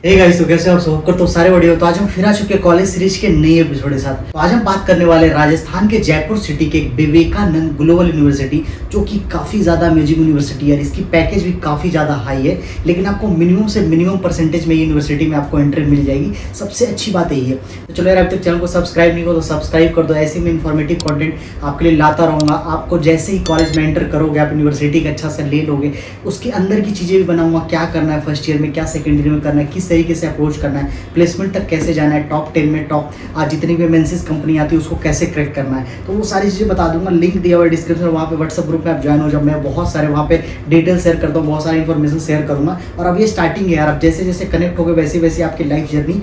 Hey guys, तो कैसे हो आप? होप करता हूं सारे बढ़िया हो। तो आज हम फिर आ चुके हैं कॉलेज सीरीज के नए एपिसोड के साथ। तो आज हम बात करने वाले हैं राजस्थान के जयपुर सिटी के विवेकानंद ग्लोबल यूनिवर्सिटी, जो कि काफ़ी ज़्यादा अमेजिंग यूनिवर्सिटी है। इसकी पैकेज भी काफ़ी ज़्यादा हाई है, लेकिन आपको मिनिमम से मिनिमम परसेंटेज में यूनिवर्सिटी में आपको एंट्री मिल जाएगी। सबसे अच्छी बात यही है। तो चलो यार, अभी तक चैनल को सब्सक्राइब नहीं करो तो सब्सक्राइब कर दो। ऐसे में इन्फॉर्मेटिव कंटेंट आपके लिए लाता रहूँगा। आपको जैसे ही कॉलेज में एंटर करोगे, आप यूनिवर्सिटी का अच्छा से ले लोगे, उसके अंदर की चीज़ें भी बनाऊंगा। क्या करना है फर्स्ट ईयर में, क्या सेकेंड ईयर में करना है, किस तरीके से अप्रोच करना है, प्लेसमेंट तक कैसे जाना है, टॉप 10 में टॉप जितनी भी एमएनसीज कंपनी आती है उसको कैसे क्रैक करना है, तो वो सारी चीज़ें बता दूंगा। लिंक दिया हुआ है डिस्क्रिप्शन, वहाँ पे व्हाट्सअप ग्रुप में आप ज्वाइन हो जाओ। मैं बहुत सारे वहाँ पे डिटेल शेयर करता हूँ, बहुत सारी इन्फॉर्मेशन शेयर करूँगा। और अब ये स्टार्टिंग है यार, अब जैसे जैसे कनेक्ट होगे वैसे वैसे आपकी लाइफ जर्नी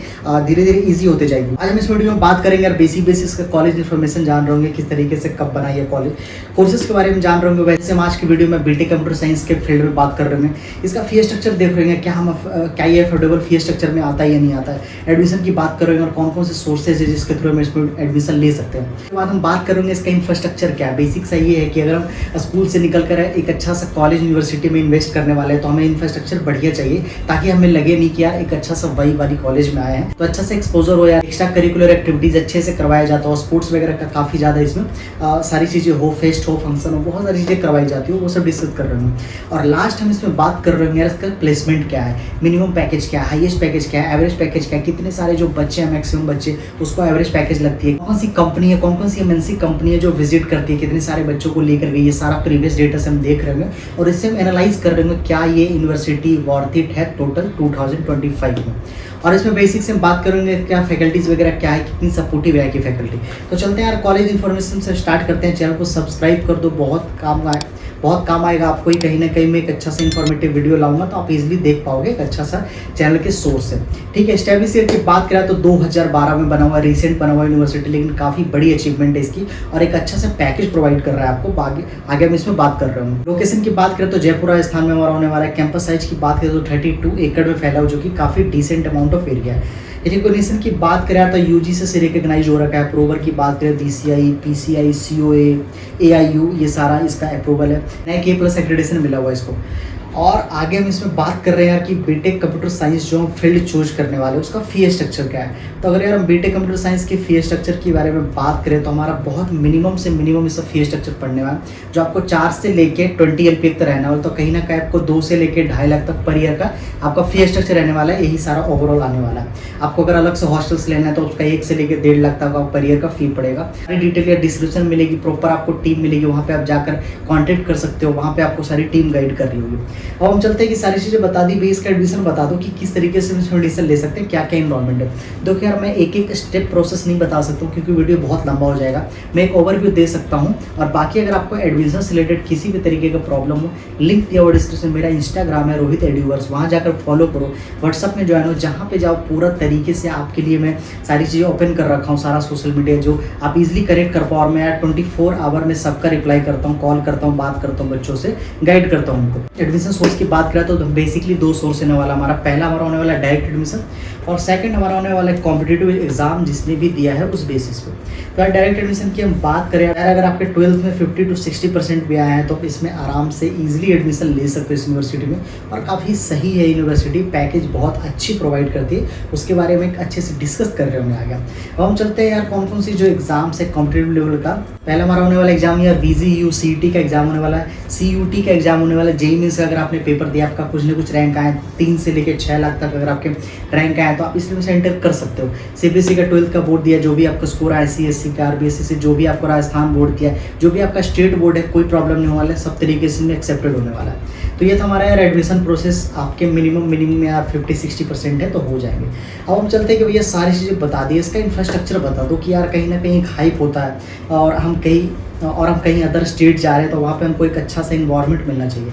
धीरे धीरे ईजी होते जाएगी। आज हम इस वीडियो में बात करेंगे यार बेसिक बेसिक्स का कॉलेज इन्फॉर्मेशन जान रहे होंगे, किस तरीके से कब बनाई है कॉलेज, कोर्सेज के बारे में जान रहे होंगे। वैसे हम आज की वीडियो में बीटेक कंप्यूटर साइंस के फील्ड में बात कर रहे हैं। इसका फी स्ट्रक्चर देख रहे हैं, क्या ये अफोर्डेबल फी स्ट्रक्चर में आता है या नहीं आता है, एडमिशन की बात करेंगे और कौन कौन से सोर्सेज है जिसके थ्रू हम इसमें एडमिशन ले सकते हैं। उसके बाद हम बात करेंगे इसका इंफ्रास्ट्रक्चर क्या है। बेसिक सा ये है कि अगर हम स्कूल से निकल कर एक अच्छा सा कॉलेज यूनिवर्सिटी में इन्वेस्ट करने वाले हैं तो हमें इंफ्रास्ट्रक्चर बढ़िया चाहिए, ताकि हमें लगे नहीं कि यार एक अच्छा सा वही वाली कॉलेज में आए हैं। तो अच्छा से एक्सपोजर हो यार, एक्स्ट्रा करिकुलर एक्टिविटीज अच्छे से करवाया जाता हो, स्पोर्ट्स वगैरह का काफ़ी ज़्यादा इसमें सारी चीज़ें हो, फेस्ट हो, फंक्शन हो, बहुत सारी चीज़ें करवाई जाती हो, वो सब डिस्कस कर रहे हैं। और लास्ट हम इसमें बात कर रहे हैं यार इसका प्लेसमेंट क्या है, मिनिमम पैकेज क्या है, हाईएस्ट पैकेज क्या है, एवरेज पैकेज क्या है, कितने सारे जो बच्चे हैं मैक्सिमम बच्चे उसको एवरेज पैकेज लगती है, कौन सी कंपनी है, कौन कौन सी एमएनसी कंपनी है जो विजिट करती है, कितने सारे बच्चों को लेकर गई, ये सारा प्रीवियस डेटा से हम देख रहे हैं। और इससे हम एनालाइज कर रहे हैं क्या ये यूनिवर्सिटी वर्थ इट है टोटल 2025 में। और इसमें बेसिक से हम बात करेंगे क्या फैकल्टीज वगैरह क्या है, कितनी सपोर्टिव है की फैकल्टी। तो चलते हैं यार कॉलेज इन्फॉर्मेशन से स्टार्ट करते हैं। चैनल को सब्सक्राइब कर दो, बहुत काम आएगा आपको ही। कहीं ना कहीं मैं एक अच्छा सा इन्फॉर्मेटिव वीडियो लाऊंगा तो आप इजीली देख पाओगे, एक अच्छा सा चैनल के सोर्स से। ठीक है, एस्टैब्लिश ईयर की बात करें तो 2012 में बना हुआ, रिसेंट बना हुआ यूनिवर्सिटी, लेकिन काफ़ी बड़ी अचीवमेंट है इसकी और एक अच्छा सा पैकेज प्रोवाइड कर रहा है आपको। आगे हम इसमें बात कर रहा हूँ। लोकेशन की बात करें तो जयपुर राजस्थान में हमारा होने वाला है। कैंपस साइज की बात करें तो 32 एकड़ में फैला हो, जो कि काफ़ी डिसेंट अमाउंट ऑफ एरिया है। रिकॉग्निशन की बात करें तो यूजीसी से रिकॉग्नाइज हो रखा है। अप्रूवल की बात करें बीसीआई, पीसीआई, सीओए, एआईयू, ये सारा इसका अप्रूवल है। नए के प्लस एक्रेडिटेशन मिला हुआ है इसको। और आगे हम इसमें बात कर रहे हैं यार कि बीटेक कंप्यूटर साइंस जो हम फील्ड चूज करने वाले हैं उसका फी स्ट्रक्चर क्या है। तो अगर यार हम बीटेक कंप्यूटर साइंस के फी स्ट्रक्चर के बारे में बात करें तो हमारा बहुत मिनिमम से मिनिमम इसका फी स्ट्रक्चर पड़ने वाला है, जो आपको 4 से लेके 20 LPA तक रहने वाला। तो कहीं ना कहीं आपको 2 से लेके 2.5 लाख तक पर ईयर का आपका फी स्ट्रक्चर रहने वाला है। यही सारा ओवरऑल आने वाला है। आपको अगर अलग से हॉस्टल्स लेना है तो उसका 1 से लेकर 1.5 लाख तक पर ईयर का फी पड़ेगा। सारी डिटेल या डिस्क्रिप्शन मिलेगी, प्रॉपर आपको टीम मिलेगी, वहाँ पे आप जाकर कॉन्टेक्ट कर सकते हो, वहाँ पे आपको सारी टीम गाइड कर रही होगी। अब हम चलते हैं कि सारी चीज़ें बता दी, बेस का एडमिशन बता दो कि किस तरीके से इसमें एडमिशन ले सकते हैं, क्या क्या इन्वॉल्वमेंट है। देखो यार, मैं एक एक स्टेप प्रोसेस नहीं बता सकता हूँ क्योंकि वीडियो बहुत लंबा हो जाएगा। मैं एक ओवरव्यू दे सकता हूँ। और बाकी अगर आपको एडमिशन से रिलेटेड किसी भी तरीके का प्रॉब्लम हो, लिंक दिया हुआ डिस्क्रिप्शन, मेरा इंस्टाग्राम है रोहित एड्यूवर्स, वहाँ जाकर फॉलो करो, व्हाट्सअप में ज्वाइन हो, जहाँ पे जाओ पूरा तरीके से आपके लिए मैं सारी चीज़ें ओपन कर रखा हूँ, सारा सोशल मीडिया जो आप इजीली करेक्ट कर पाओ। और मैं यार 24 आवर में सबका रिप्लाई करता हूँ, कॉल करता हूँ, बात करता हूँ, बच्चों से गाइड करता हूँ उनको। एडमिशन सोर्स की बात करें तो बेसिकली 2 सोर्स होने वाला हमारा। पहला हमारा होने वाला डायरेक्ट एडमिशन और सेकंड हमारा होने वाला है कॉम्पिटिटिव एग्जाम जिसने भी दिया है उस बेसिस पे। तो यार डायरेक्ट एडमिशन की हम बात करें, अगर आपके 12th में 50 to 60% भी आए हैं तो इसमें आराम से इजीली एडमिशन ले सकते हो इस यूनिवर्सिटी में। और काफ़ी सही है यूनिवर्सिटी, पैकेज बहुत अच्छी प्रोवाइड करती है, उसके बारे में अच्छे से डिस्कस कर रहे होंगे आगे। अब हम चलते हैं यार कौन कौन सी जो एग्जाम्स है कॉम्पिटिटिव लेवल का। पहला हमारा होने वाला एग्जाम यार VGU CET का एग्जाम होने वाला है, CUT का एग्जाम होने वाला है। जेईई मेंस अगर आपने पेपर दिया, आपका कुछ ना कुछ रैंक आए 3 से लेकर 6 लाख तक अगर आपके रैंक आए तो आप इसमें से एंटर कर सकते हो। CBSE का 12th का बोर्ड दिया, जो भी आपका स्कोर आया, CSE का, RBSE से जो भी आपको राजस्थान बोर्ड दिया, जो भी आपका स्टेट बोर्ड है, कोई प्रॉब्लम नहीं होने वाला है, सब तरीके से एक्सेप्टेड होने वाला है। तो ये था हमारा यार एडमिशन प्रोसेस। आपके मिनिमम यार 50-60% है तो हो जाएंगे। अब हम चलते हैं कि भैया सारी चीज़ें बता दी, इसका इंफ्रास्ट्रक्चर बता दो कि यार कहीं ना कहीं एक हाइप होता है और हम कहीं अदर स्टेट जा रहे हैं तो वहाँ पे हमको एक अच्छा सा इन्वायरमेंट मिलना चाहिए।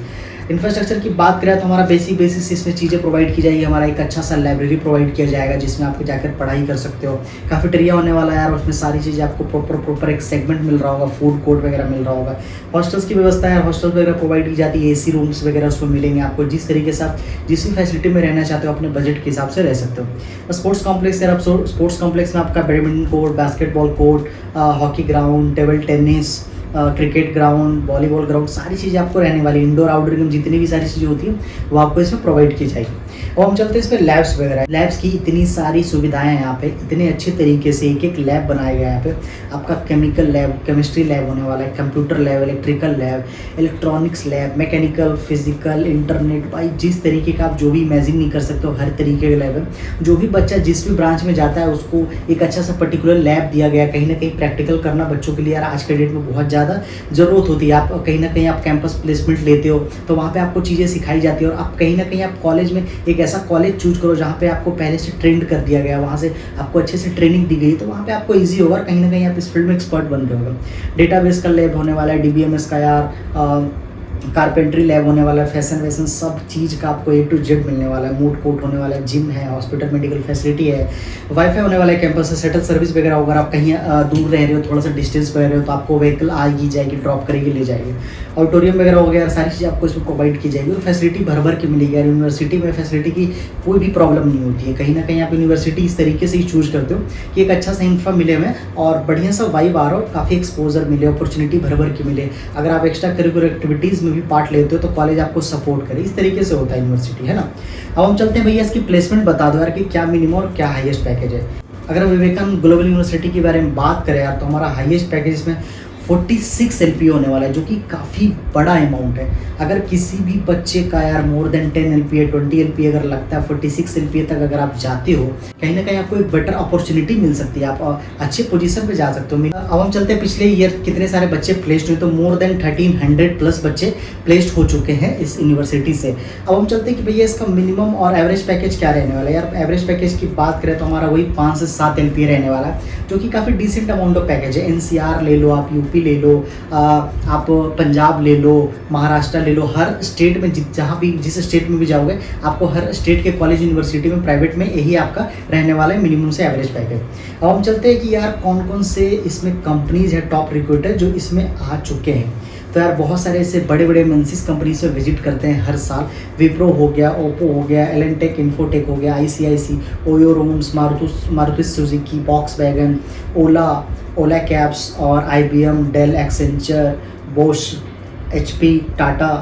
इंफ्रास्ट्रक्चर की बात करें तो हमारा बेसिस इसमें चीज़ें प्रोवाइड की जाएगी। हमारा एक अच्छा सा लाइब्रेरी प्रोवाइड किया जाएगा जिसमें आप जाकर पढ़ाई कर सकते हो। कैफेटेरिया होने वाला है यार, उसमें सारी चीज़ें आपको प्रॉपर एक सेगमेंट मिल रहा होगा, फूड कोर्ट वगैरह मिल रहा होगा। हॉस्टल्स की व्यवस्था है, हॉस्टल वगैरह प्रोवाइड की जाती है, AC रूम्स वगैरह उसमें मिलेंगे आपको। जिस तरीके से आप जिस भी फैसिलिटी में रहना चाहते हो अपने बजट के हिसाब से रह सकते हो। स्पोर्ट्स कॉम्प्लेक्स यार, स्पोर्ट्स कॉम्प्लेक्स में आपका badminton court, basketball court, hockey ground, table tennis, cricket ground, volleyball ground, सारी चीज़ें आपको रहने वाली, इंडोर आउटडोर जितनी भी सारी चीज़ें होती हैं वो आपको इसमें प्रोवाइड की जाएगी। और हम चलते हैं इस पर लैब्स वगैरह। लैब्स की इतनी सारी सुविधाएं हैं यहाँ पे, इतने अच्छे तरीके से एक एक लैब बनाया गया है यहाँ पे। आपका केमिकल लैब, केमिस्ट्री लैब होने वाला है, computer lab, electrical lab, electronics lab, mechanical, physical, internet, भाई जिस तरीके का आप जो भी इमेजिन नहीं कर सकते हो हर तरीके का लैब है। जो भी बच्चा जिस भी ब्रांच में जाता है उसको एक अच्छा सा पर्टिकुलर लैब दिया गया। कहीं ना कहीं प्रैक्टिकल करना बच्चों के लिए यार आज के डेट में बहुत ज़्यादा ज़रूरत होती है। आप कहीं ना कहीं आप कैंपस प्लेसमेंट लेते हो तो वहाँ पे आपको चीज़ें सिखाई जाती है। और आप कहीं ना कहीं आप कॉलेज में एक ऐसा कॉलेज चूज करो जहाँ पे आपको पहले से ट्रेंड कर दिया गया, वहाँ से आपको अच्छे से ट्रेनिंग दी गई, तो वहाँ पे आपको ईजी होगा, कहीं ना कहीं आप इस फील्ड में एक्सपर्ट बन रहे होगा। डेटाबेस का लैब होने वाला है, DBMS का यार, कारपेंट्री लैब होने वाला है, फैशन वैसन सब चीज़ का आपको A to Z मिलने वाला है। मूड कोर्ट होने वाला है, जिम है, हॉस्पिटल मेडिकल फैसिलिटी है, वाईफाई होने वाला है कैंपस से, शटल सर्विस वगैरह। अगर आप कहीं दूर रह रहे हो, थोड़ा सा डिस्टेंस पर रह रहे हो, तो आपको व्हीकल आएगी जाएगी, ड्रॉप करेगी ले जाएगी। ऑडिटोरियम वगैरह हो गया, सारी चीज़ आपको इसमें प्रोवाइड की जाएगी और फैसिलिटी भर भर के मिलेगी। यार यूनिवर्सिटी में फैसिलिटी की कोई भी प्रॉब्लम नहीं होती है। कहीं ना कहीं आप यूनिवर्सिटी इस तरीके से ही चूज करते हो कि एक अच्छा सा इंफ्रा मिले हमें और बढ़िया सा वाइब आ रहा हो, काफ़ी एक्सपोजर मिले, अपॉर्चुनिटी भर भर के मिले। अगर आप एक्स्ट्रा करिकुलर एक्टिविटीज़ में भी पार्ट लेते हो तो कॉलेज आपको सपोर्ट करे, इस तरीके से होता है यूनिवर्सिटी, है ना। अब हम चलते हैं भैया इसकी प्लेसमेंट बता दो यार कि क्या मिनिमम और क्या हाईएस्ट पैकेज है। अगर विवेकानंद ग्लोबल यूनिवर्सिटी के बारे में बात करें यार तो हमारा हाईएस्ट पैकेज इसमें 46 LPA होने वाला है, जो कि काफ़ी बड़ा अमाउंट है। अगर किसी भी बच्चे का यार मोर देन 10 LPA 20 LPA अगर लगता है, 46 LPA तक अगर आप जाते हो, कहीं ना कहीं आपको एक बेटर अपॉर्चुनिटी मिल सकती है, आप अच्छे पोजीशन पे जा सकते हो। अब हम चलते हैं पिछले ईयर कितने सारे बच्चे प्लेस्ड हुए, तो मोर देन 1300 प्लस बच्चे प्लेस्ड हो चुके हैं इस यूनिवर्सिटी से। अब हम चलते हैं कि भैया इसका मिनिमम और एवरेज पैकेज क्या रहने वाला है। यार एवरेज पैकेज की बात करें तो हमारा वही 5 से 7 LPA रहने वाला है, जो कि काफ़ी डिसेंट अमाउंट ऑफ पैकेज है। NCR ले लो, आप UP ले लो, आप पंजाब ले लो, महाराष्ट्र ले लो, हर स्टेट में जहाँ भी जिस स्टेट में भी जाओगे आपको हर स्टेट के कॉलेज यूनिवर्सिटी में प्राइवेट में यही आपका रहने वाला है मिनिमम से एवरेज पैकेज। अब हम चलते हैं कि यार कौन कौन से इसमें कंपनीज है टॉप रिक्रूटर जो इसमें आ चुके हैं। तो यार बहुत सारे ऐसे बड़े बड़े एमएनसीज कंपनी से विजिट करते हैं हर साल। विप्रो हो गया, ओप्पो हो गया, एलेंटेक, इन्फोटेक हो गया, ICIC, Oyo rooms, Maruti Suzuki, Volkswagen, Ola cabs और IBM, Dell, Accenture, Bosch, HP, Tata,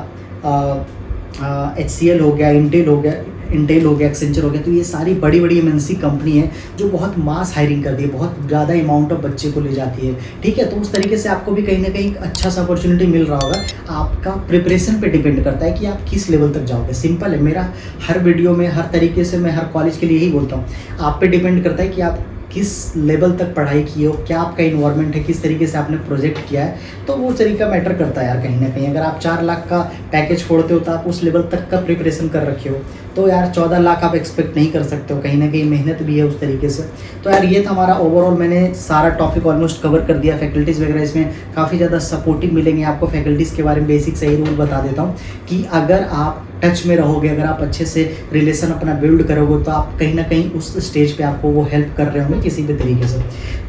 HCL हो गया, इंटेल हो गया, एक्सेंचर हो गया। तो ये सारी बड़ी बड़ी MNC कंपनी है जो बहुत मास हायरिंग करती है, बहुत ज़्यादा अमाउंट ऑफ बच्चे को ले जाती है, ठीक है। तो उस तरीके से आपको भी कहीं ना कहीं अच्छा सा अपॉर्चुनिटी मिल रहा होगा। आपका प्रिपरेशन पे डिपेंड करता है कि आप किस लेवल तक जाओगे। सिंपल है, मेरा हर वीडियो में हर तरीके से मैं हर कॉलेज के लिए यही बोलता हूँ, आप पे डिपेंड करता है कि आप किस लेवल तक पढ़ाई किए हो, क्या आपका इन्वायरमेंट है, किस तरीके से आपने प्रोजेक्ट किया है, तो वो तरीका मैटर करता है यार कहीं ना कहीं। अगर आप 4 लाख का पैकेज छोड़ते हो तो आप उस लेवल तक का प्रिपरेशन कर रखे हो, तो यार 14 लाख आप एक्सपेक्ट नहीं कर सकते हो, कहीं ना कहीं मेहनत भी है उस तरीके से। तो यार ये था हमारा ओवरऑल, मैंने सारा टॉपिक ऑलमोस्ट कवर कर दिया। फैकल्टीज़ वगैरह इसमें काफ़ी ज़्यादा सपोर्टिव मिलेंगे आपको। फैकल्टीज़ के बारे में बेसिक सही रूल बता देता हूँ कि अगर आप टच में रहोगे, अगर आप अच्छे से रिलेशन अपना बिल्ड करोगे तो आप कहीं ना कहीं उस स्टेज पे आपको वो हेल्प कर रहे होंगे किसी भी तरीके से।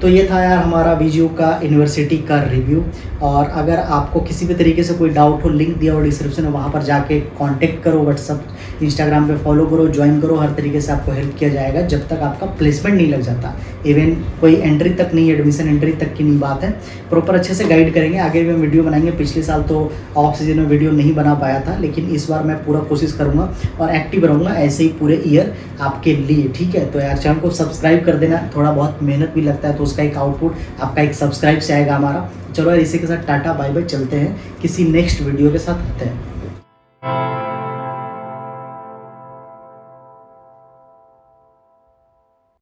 तो ये था यार हमारा वीडियो का यूनिवर्सिटी का रिव्यू। और अगर आपको किसी भी तरीके से कोई डाउट हो, लिंक दिया हो डिस्क्रिप्शन में, वहाँ पर जाके कांटेक्ट करो, व्हाट्सअप इंस्टाग्राम पे फॉलो करो, ज्वाइन करो, हर तरीके से आपको हेल्प किया जाएगा जब तक आपका प्लेसमेंट नहीं लग जाता। इवन कोई एंट्री तक नहीं, एडमिशन एंट्री तक की नहीं बात है, प्रॉपर अच्छे से गाइड करेंगे। आगे भी हम वीडियो बनाएंगे। पिछले साल तो ऑफ सीजन में वीडियो नहीं बना पाया था, लेकिन इस बार मैं पूरा कोशिश करूँगा और एक्टिव रहूँगा ऐसे ही पूरे ईयर आपके लिए, ठीक है। तो यार चैनल को सब्सक्राइब कर देना, थोड़ा बहुत मेहनत भी लगता है तो उसका एक आउटपुट आपका एक सब्सक्राइब से आएगा हमारा। चलो यार इसी के साथ टाटा बाय बाय, चलते हैं किसी नेक्स्ट वीडियो के साथ आते हैं।